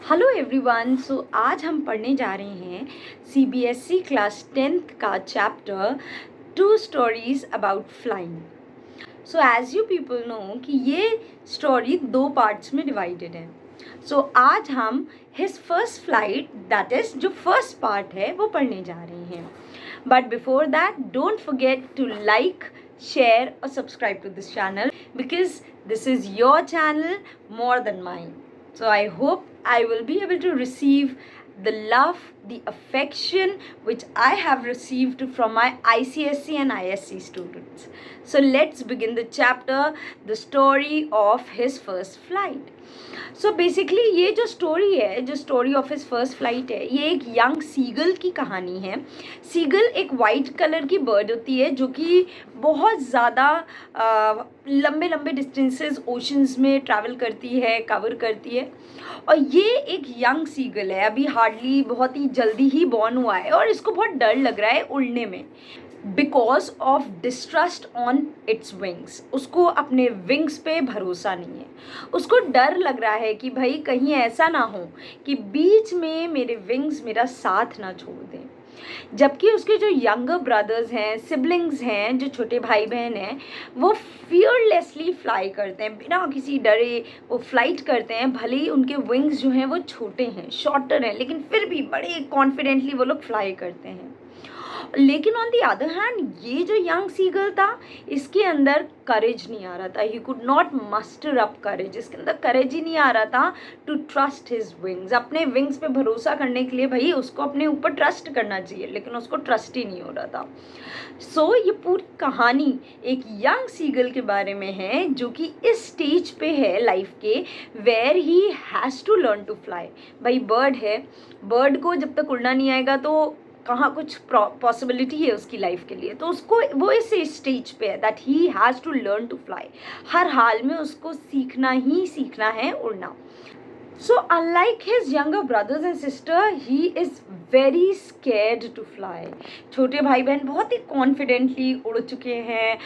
Hello everyone. सो आज हम पढ़ने जा रहे हैं सीबीएसई क्लास 10th का chapter 2 stories about flying. So as you people know कि ये स्टोरी 2 पार्ट्स में डिवाइडेड है। सो आज हम his first flight that is जो फर्स्ट पार्ट है वो पढ़ने जा रहे हैं। But before that don't forget to like, share or subscribe to this channel because this is your channel more than mine. So I hope I will be able to receive the love, the affection which I have received from my ICSE and ISC students. So let's begin the chapter, the story of his first flight. So basically ये जो story है, जो story of his first flight है, ये एक young seagull की कहानी है। सीगल एक वाइट कलर की बर्ड होती है जो कि बहुत ज़्यादा लंबे लंबे डिस्टेंसेस ओशंस में ट्रैवल करती है, कवर करती है। और ये एक यंग सीगल है, अभी हार्डली बहुत ही जल्दी ही बॉर्न हुआ है और इसको बहुत डर लग रहा है उड़ने में because of distrust on its wings. उसको अपने विंग्स पे भरोसा नहीं है। उसको डर लग रहा है कि भाई कहीं ऐसा ना हो कि बीच में मेरे विंग्स मेरा साथ ना छोड़ दें। जबकि उसके जो यंगर ब्रदर्स हैं, सिबलिंग्स हैं, जो छोटे भाई बहन हैं, वो फियरलेसली फ्लाई करते हैं, बिना किसी डरे वो फ्लाइट करते हैं। भले ही उनके विंग्स जो हैं वो छोटे हैं, शॉर्टर हैं, लेकिन फिर भी बड़े कॉन्फिडेंटली वो लोग फ्लाई करते हैं। लेकिन ऑन दी अदर हैंड ये जो यंग सीगल था, इसके अंदर करेज नहीं आ रहा था। He could not muster up courage. इसके अंदर करेज ही नहीं आ रहा था टू ट्रस्ट हिज विंग्स। अपने विंग्स पे भरोसा करने के लिए भाई उसको अपने ऊपर ट्रस्ट करना चाहिए, लेकिन उसको ट्रस्ट ही नहीं हो रहा था। सो ये पूरी कहानी एक यंग सीगल के बारे में है जो कि इस स्टेज पे है लाइफ के, where he has to learn to fly. भाई बर्ड है, बर्ड को जब तक उड़ना नहीं आएगा तो कहाँ कुछ पॉसिबिलिटी है उसकी लाइफ के लिए। तो उसको वो इस स्टेज पे है that he has to learn to fly. हर हाल में उसको सीखना ही सीखना है उड़ना। So unlike his younger brothers and sister, he is very scared to fly. छोटे भाई बहन बहुत ही कॉन्फिडेंटली उड़ चुके हैं,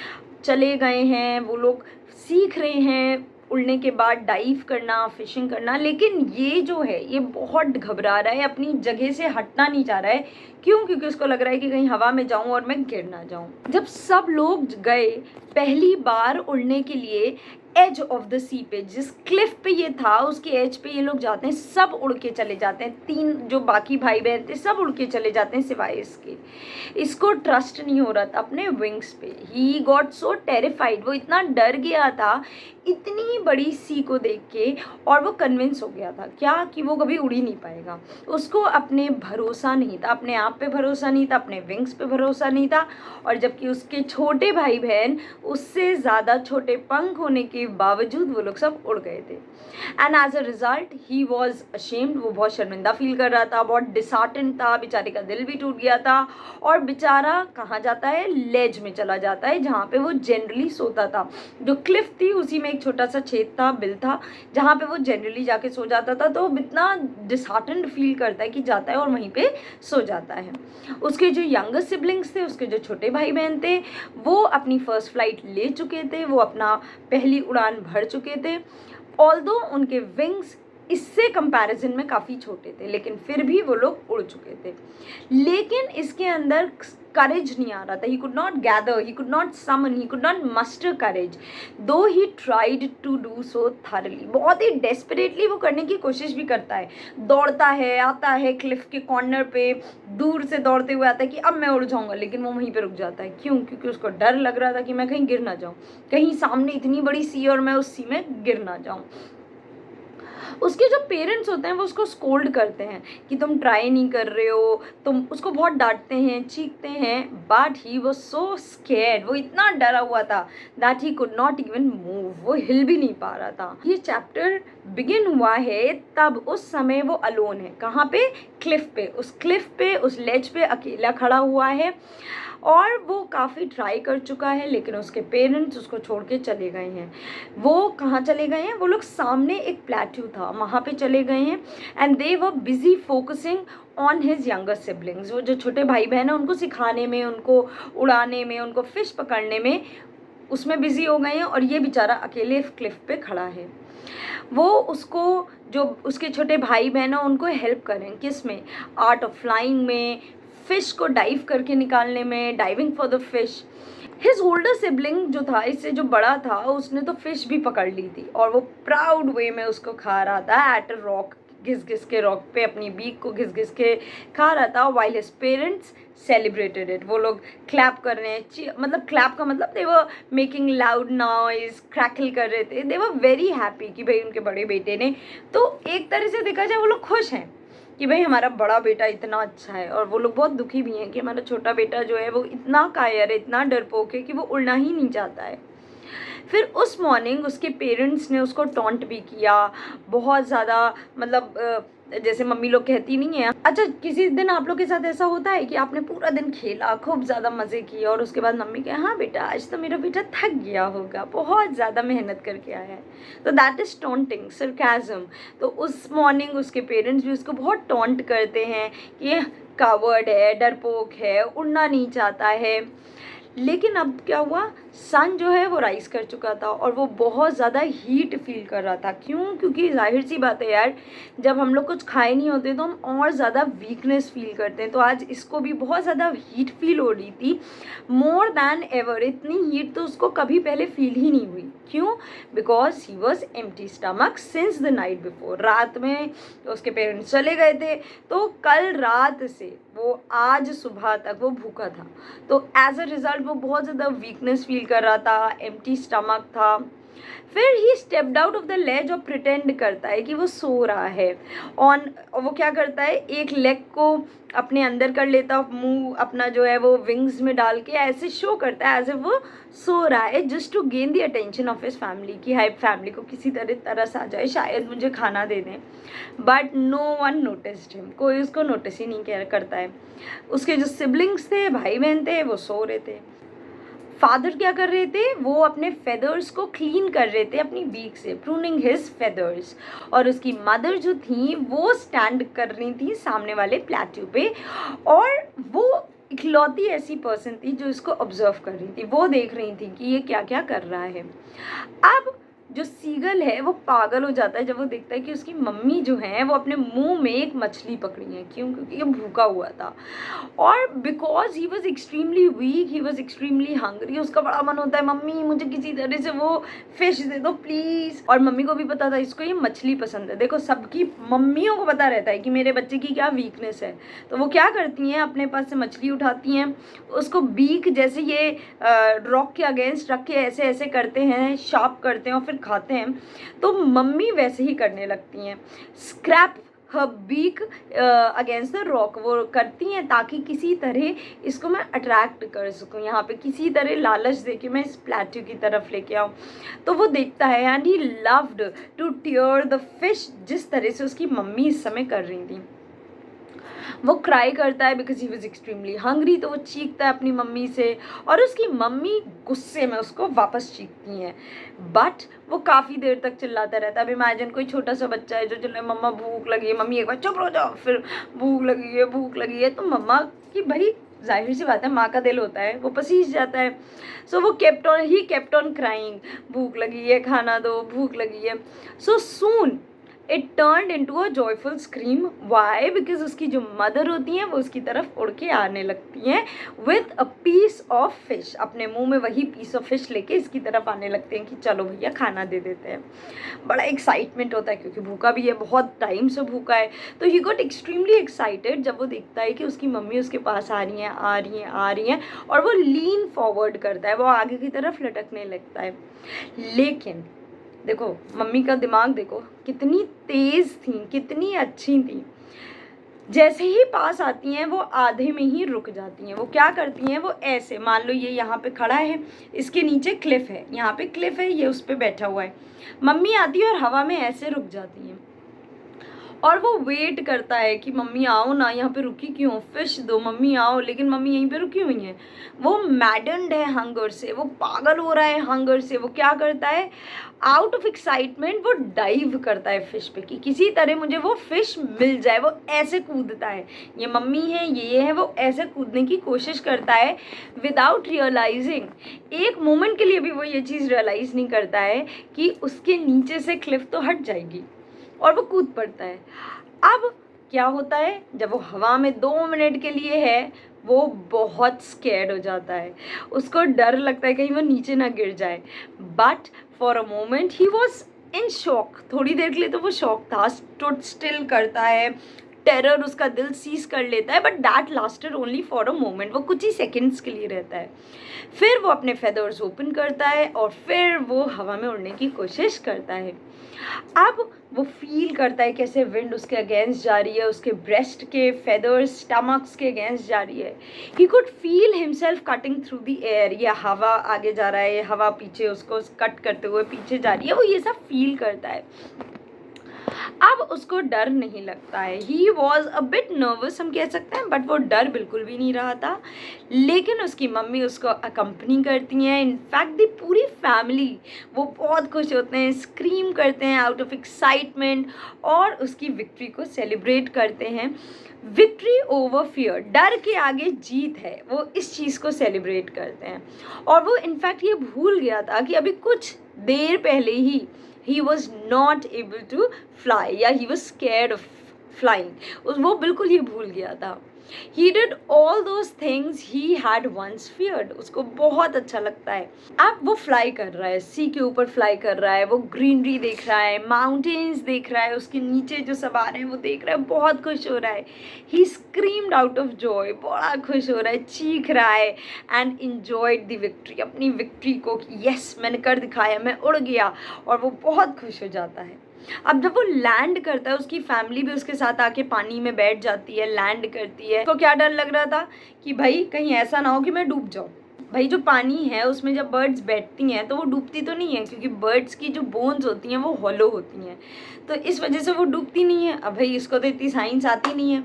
चले गए हैं, वो लोग सीख रहे हैं उड़ने के बाद डाइव करना, फिशिंग करना। लेकिन ये जो है ये बहुत घबरा रहा है, अपनी जगह से हटना नहीं चाह रहा है। क्यों? क्योंकि उसको लग रहा है कि कहीं हवा में जाऊं और मैं गिर ना जाऊं। जब सब लोग गए पहली बार उड़ने के लिए एज ऑफ द सी पे, जिस क्लिफ पे ये था उसके एज पे ये लोग जाते हैं, सब उड़ के चले जाते हैं। 3 जो बाकी भाई बहन थे सब उड़ के चले जाते हैं सिवाय इसके। इसको ट्रस्ट नहीं हो रहा था अपने विंग्स पे। He got so terrified. वो इतना डर गया था इतनी बड़ी सी को देख के, और वो कन्विंस हो गया था क्या कि वो कभी उड़ ही नहीं पाएगा। उसको अपने भरोसा नहीं था, अपने आप पे भरोसा नहीं था, अपने विंग्स पे भरोसा नहीं था। और जबकि उसके छोटे भाई बहन उससे ज़्यादा छोटे पंख होने के बावजूद वो लोग सब उड़ गए थे। And as a result he was ashamed. वो बहुत शर्मिंदा फील कर रहा था, बहुत डिसहार्टेंड था, बेचारे का दिल भी टूट गया था। और बेचारा कहाँ जाता है? लेज में चला जाता है, जहाँ पे वो जनरली सोता था। जो क्लिफ थी उसी में एक छोटा सा छेद था, बिल था, जहाँ पे वो जनरली जाके सो जाता था। तो इतना डिसहार्टेंड फील करता है कि जाता है और वहीं पे सो जाता है। उसके जो यंगर सिबलिंग्स थे, उसके जो छोटे भाई बहन थे, वो अपनी फर्स्ट फ्लाइट ले चुके थे, वो अपना पहली उड़ान भर चुके थे। ऑल्दो उनके विंग्स इससे कंपैरिजन में काफ़ी छोटे थे, लेकिन फिर भी वो लोग उड़ चुके थे। लेकिन इसके अंदर करेज नहीं आ रहा था। He could not gather, he could not summon, he could not muster courage, though he tried to do so thoroughly. बहुत ही डेस्परेटली वो करने की कोशिश भी करता है, दौड़ता है, आता है क्लिफ के कॉर्नर पे, दूर से दौड़ते हुए आता है कि अब मैं उड़ जाऊंगा, लेकिन वो वहीं पे रुक जाता है। क्यों? क्योंकि उसको डर लग रहा था कि मैं कहीं गिर ना जाऊँ, कहीं सामने इतनी बड़ी सी और मैं उस सी में गिर ना जाऊँ। उसके जो पेरेंट्स होते हैं वो उसको स्कोल्ड करते हैं कि तुम ट्राई नहीं कर रहे हो, तुम उसको बहुत डांटते हैं, चीखते हैं। But he was so scared, वो इतना डरा हुआ था that he could not even move. वो हिल भी नहीं पा रहा था। ये चैप्टर बिगिन हुआ है तब उस समय वो अलोन है। कहाँ पे? क्लिफ पे। उस क्लिफ पे, उस लेज पे अकेला खड़ा हुआ है और वो काफ़ी ट्राई कर चुका है, लेकिन उसके पेरेंट्स उसको छोड़ के चले गए हैं। वो कहाँ चले गए हैं? वो लोग सामने एक प्लेट्यू था वहाँ पे चले गए हैं। And they were busy focusing on his younger siblings. वो जो छोटे भाई बहन हैं उनको सिखाने में, उनको उड़ाने में, उनको फिश पकड़ने में उसमें बिजी हो गए हैं और ये बेचारा अकेले क्लिफ पे खड़ा है। वो उसको, जो उसके छोटे भाई बहन हैं उनको हेल्प करें, किस में, आर्ट ऑफ फ्लाइंग में, फिश को डाइव करके निकालने में, diving for the fish. His older sibling जो था, इससे जो बड़ा था, उसने तो फिश भी पकड़ ली थी और वो प्राउड वे में उसको खा रहा था एट अ रॉक, घिस घिस के रॉक पे अपनी बीक को घिस घिस के खा रहा था। While his parents celebrated it, वो लोग क्लैप कर रहे हैं, मतलब क्लैप का मतलब they were making loud noise, crackle कर रहे थे, दे वर वेरी हैप्पी कि भाई उनके बड़े बेटे ने, तो एक तरह से देखा जाए वो लोग खुश हैं कि भाई हमारा बड़ा बेटा इतना अच्छा है। और वो लोग बहुत दुखी भी हैं कि हमारा छोटा बेटा जो है वो इतना कायर है, इतना डरपोक है कि वो उड़ना ही नहीं चाहता है। फिर उस मॉर्निंग उसके पेरेंट्स ने उसको टॉन्ट भी किया बहुत ज़्यादा, मतलब जैसे मम्मी लोग कहती नहीं है। अच्छा, किसी दिन आप लोग के साथ ऐसा होता है कि आपने पूरा दिन खेला, खूब ज़्यादा मज़े किए और उसके बाद मम्मी कहे हाँ बेटा आज तो मेरा बेटा थक गया होगा, बहुत ज़्यादा मेहनत करके आया है, तो दैट इज़ टॉन्टिंग, सरकाज़म। तो उस मॉर्निंग उसके पेरेंट्स भी उसको बहुत टॉन्ट करते हैं कि कावर्ड है, डरपोक है, उड़ना नहीं चाहता है। लेकिन अब क्या हुआ, सन जो है वो राइज कर चुका था और वो बहुत ज़्यादा हीट फील कर रहा था। क्यों? क्योंकि जाहिर सी बात है यार, जब हम लोग कुछ खाए नहीं होते तो हम और ज़्यादा वीकनेस फील करते हैं। तो आज इसको भी बहुत ज़्यादा हीट फील हो रही थी, मोर दैन एवर। इतनी हीट तो उसको कभी पहले फील ही नहीं हुई। क्यों? Because he was empty stomach since the night before. रात में उसके पेरेंट्स चले गए थे, तो कल रात से वो आज सुबह तक वो भूखा था। तो एज अ रिज़ल्ट वो बहुत ज़्यादा वीकनेस फील कर रहा था, एम्प्टी स्टमक था। फिर ही stepped out of the ledge और प्रिटेंड करता है कि वो सो रहा है ऑन। वो क्या करता है, एक लेग को अपने अंदर कर लेता, मुंह अपना जो है वो विंग्स में डाल के ऐसे शो करता है एज ए वो सो रहा है, just to gain the attention of his family, कि हाई फैमिली को किसी तरह तरस आ जाए, शायद मुझे खाना दे दें। But no one noticed him, कोई उसको नोटिस ही नहीं करता है। उसके जो सिबलिंग्स थे, भाई बहन थे, वो सो रहे थे। फादर क्या कर रहे थे, वो अपने फेदर्स को क्लीन कर रहे थे अपनी बीक से, प्रूनिंग हिज फेदर्स। और उसकी मदर जो थी वो स्टैंड कर रही थी सामने वाले प्लेट्यू पे, और वो इकलौती ऐसी पर्सन थी जो इसको ऑब्जर्व कर रही थी। वो देख रही थी कि ये क्या क्या कर रहा है। अब जो सीगल है वो पागल हो जाता है जब वो देखता है कि उसकी मम्मी जो है वो अपने मुंह में एक मछली पकड़ी है। क्यों? क्योंकि ये भूखा हुआ था और because he was extremely weak, he was extremely hungry. उसका बड़ा मन होता है मम्मी मुझे किसी तरह से वो फिश दे दो प्लीज़। और मम्मी को भी पता था इसको ये मछली पसंद है। देखो, सबकी मम्मियों को पता रहता है कि मेरे बच्चे की क्या वीकनेस है, तो वो क्या करती हैं, अपने पास से मछली उठाती हैं, उसको बीक जैसे ये रॉक के अगेंस्ट रख के ऐसे ऐसे करते हैं, शार्प करते हैं और फिर खाते हैं। तो मम्मी वैसे ही करने लगती हैं, scrape her beak against the rock, वो करती हैं ताकि किसी तरह इसको मैं अट्रैक्ट कर सकूं, यहाँ पे किसी तरह लालच दे के मैं इस प्लेट्यू की तरफ लेके आऊँ। तो वो देखता है and he loved two tier the fish, जिस तरह से उसकी मम्मी इस समय कर रही थी। वो क्राई करता है because he was extremely hungry, तो वो चीखता है अपनी मम्मी से और उसकी मम्मी गुस्से में उसको वापस चीखती हैं। बट वो काफ़ी देर तक चिल्लाता रहता है। अब इमेजिन कोई छोटा सा बच्चा है जो चिल्लाए मम्मा भूख लगी है, मम्मी एक बार चुप रहो जाओ, फिर भूख लगी है, तो मम्मा की भाई जाहिर सी बात है माँ का दिल होता है, वो पसीज जाता है। सो वो केप्ट ऑन क्राइंग, भूख लगी है खाना दो, भूख लगी है। So soon it turned into a joyful scream. Why? Because उसकी जो मदर होती हैं वो उसकी तरफ उड़ के आने लगती हैं with a piece of fish, अपने मुंह में वही पीस ऑफ फिश लेके इसकी तरफ आने लगते हैं कि चलो भैया खाना दे देते हैं। बड़ा एक्साइटमेंट होता है क्योंकि भूखा भी है, बहुत टाइम से भूखा है। तो ही गॉट एक्सट्रीमली एक्साइटेड जब वो देखता है कि उसकी मम्मी उसके पास आ रही हैं और वो लीन फॉरवर्ड करता है, वो आगे की तरफ लटकने लगता है। लेकिन देखो मम्मी का दिमाग देखो, कितनी तेज़ थी, कितनी अच्छी थी। जैसे ही पास आती हैं वो आधे में ही रुक जाती हैं। वो क्या करती हैं, वो ऐसे, मान लो ये यहाँ पे खड़ा है, इसके नीचे क्लिफ है, यहाँ पे क्लिफ है, ये उस पर बैठा हुआ है, मम्मी आती है और हवा में ऐसे रुक जाती हैं और वो वेट करता है कि मम्मी आओ ना, यहाँ पे रुकी क्यों, फिश दो मम्मी आओ, लेकिन मम्मी यहीं पे रुकी हुई हैं। वो मैडन्ड है हंगर से, वो पागल हो रहा है हंगर से। वो क्या करता है, आउट ऑफ एक्साइटमेंट वो डाइव करता है फिश पे कि किसी तरह मुझे वो फिश मिल जाए। वो ऐसे कूदता है, ये मम्मी है ये है, वो ऐसे कूदने की कोशिश करता है विदाउट रियलाइजिंग। एक मोमेंट के लिए भी वो ये चीज़ रियलाइज़ नहीं करता है कि उसके नीचे से क्लिफ तो हट जाएगी, और वो कूद पड़ता है। अब क्या होता है, जब वो हवा में 2 मिनट के लिए है, वो बहुत स्कैर्ड हो जाता है। उसको डर लगता है कहीं वो नीचे ना गिर जाए। But for a moment he was in shock. थोड़ी देर के लिए तो वो शॉक था, स्टूड स्टिल करता है, टेरर उसका दिल सीज कर लेता है, but that lasted only for a moment. वो कुछ ही सेकेंड्स के लिए रहता है। फिर वो अपने फेदर्स ओपन करता है और फिर वो हवा में उड़ने की कोशिश करता है। अब वो फील करता है कैसे विंड उसके अगेंस्ट जा रही है, उसके ब्रेस्ट के फेदर्स स्टमक्स के अगेंस्ट जा रही है। He could feel himself cutting through the air. या हवा आगे जा रहा है, हवा पीछे उसको कट करते हुए पीछे जा रही है, वो ये सब फील करता है। अब उसको डर नहीं लगता है। He was a bit nervous हम कह सकते हैं, बट वो डर बिल्कुल भी नहीं रहा था। लेकिन उसकी मम्मी उसको अकम्पनी करती हैं। इनफैक्ट दी पूरी फैमिली वो बहुत खुश होते हैं, स्क्रीम करते हैं आउट ऑफ एक्साइटमेंट, और उसकी विक्ट्री को सेलिब्रेट करते हैं। विक्ट्री ओवर फियर, डर के आगे जीत है, वो इस चीज़ को सेलिब्रेट करते हैं। और वो इनफैक्ट ये भूल गया था कि अभी कुछ देर पहले ही he was not able to fly, या he was scared of flying. वो बिल्कुल ये भूल गया था। He did all those things he had once feared. उसको बहुत अच्छा लगता है। अब वो फ्लाई कर रहा है, सी के ऊपर फ्लाई कर रहा है, वो ग्रीनरी देख रहा है, माउंटेन्स देख रहा है, उसके नीचे जो सवार हैं वो देख रहा है, बहुत खुश हो रहा है। He screamed out of joy, बड़ा खुश हो रहा है, चीख रहा है, and enjoyed the victory, अपनी विक्ट्री को, यस मैंने कर दिखाया, मैं उड़ गया, और वो बहुत खुश हो जाता है। अब जब वो लैंड करता है, उसकी फैमिली भी उसके साथ आके पानी में बैठ जाती है, लैंड करती है। तो क्या डर लग रहा था कि भाई कहीं ऐसा ना हो कि मैं डूब जाऊँ। भाई जो पानी है उसमें जब बर्ड्स बैठती हैं तो वो डूबती तो नहीं है, क्योंकि बर्ड्स की जो बोन्स होती हैं वो हॉलो होती हैं, तो इस वजह से वो डूबती नहीं है। अब भाई इसको तो इतनी साइंस आती नहीं है।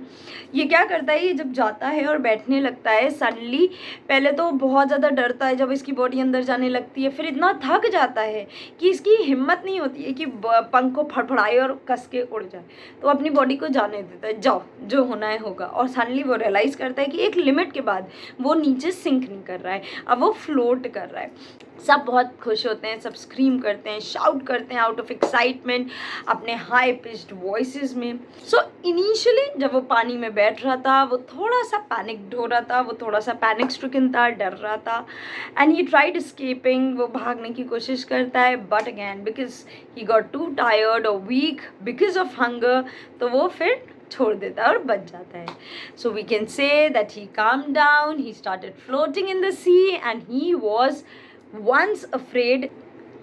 ये क्या करता है, ये जब जाता है और बैठने लगता है, सडनली पहले तो बहुत ज़्यादा डरता है जब इसकी बॉडी अंदर जाने लगती है, फिर इतना थक जाता है कि इसकी हिम्मत नहीं होती है कि पंख को फड़फड़ाए और कस के उड़ जाए, तो अपनी बॉडी को जाने देता है, जाओ जो होना है होगा। और सडनली वो रियलाइज़ करता है कि एक लिमिट के बाद वो नीचे सिंक नहीं कर रहा है, अब वो फ्लोट कर रहा है। सब बहुत खुश होते हैं, सब स्क्रीम करते हैं, शाउट करते हैं आउट ऑफ एक्साइटमेंट अपने हाई पिच्ड वॉइसेस में। सो इनिशियली जब वो पानी में बैठ रहा था, वो थोड़ा सा पैनिक्ड हो रहा था, वो थोड़ा सा पैनिक स्ट्रिकन था, डर रहा था, एंड ही ट्राइड एस्केपिंग, वो भागने की कोशिश करता है, but again because he got to tired और वीक बिकॉज ऑफ हंगर, तो वो फिर छोड़ देता है और बच जाता है। So we can say that he came down, he started floating in the sea, and he was once afraid,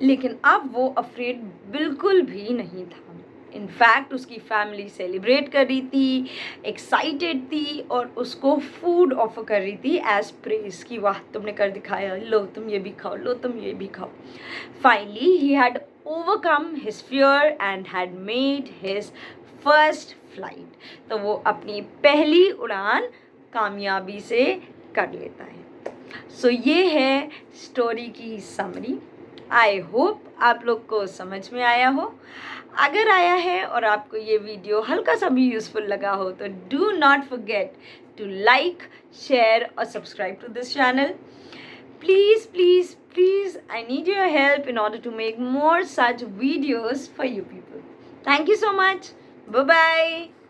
लेकिन अब वो अफ्रेड बिल्कुल भी नहीं था। इनफैक्ट उसकी फैमिली सेलिब्रेट कर रही थी, एक्साइटेड थी, और उसको फूड ऑफर कर रही थी एज प्रेज कि वाह तुमने कर दिखाया, लो तुम ये भी खाओ, लो तुम ये भी खाओ। Finally he had overcome his fear and had made his first flight, तो वो अपनी पहली उड़ान कामयाबी से कर लेता है। सो ये है स्टोरी की समरी। आई होप आप लोग को समझ में आया हो। अगर आया है और आपको ये वीडियो हल्का सा भी यूज़फुल लगा हो तो do not forget to like, share और subscribe to this channel. Please, please, please, I need your help in order to make more such videos for you people. Thank you so much. Bye-bye.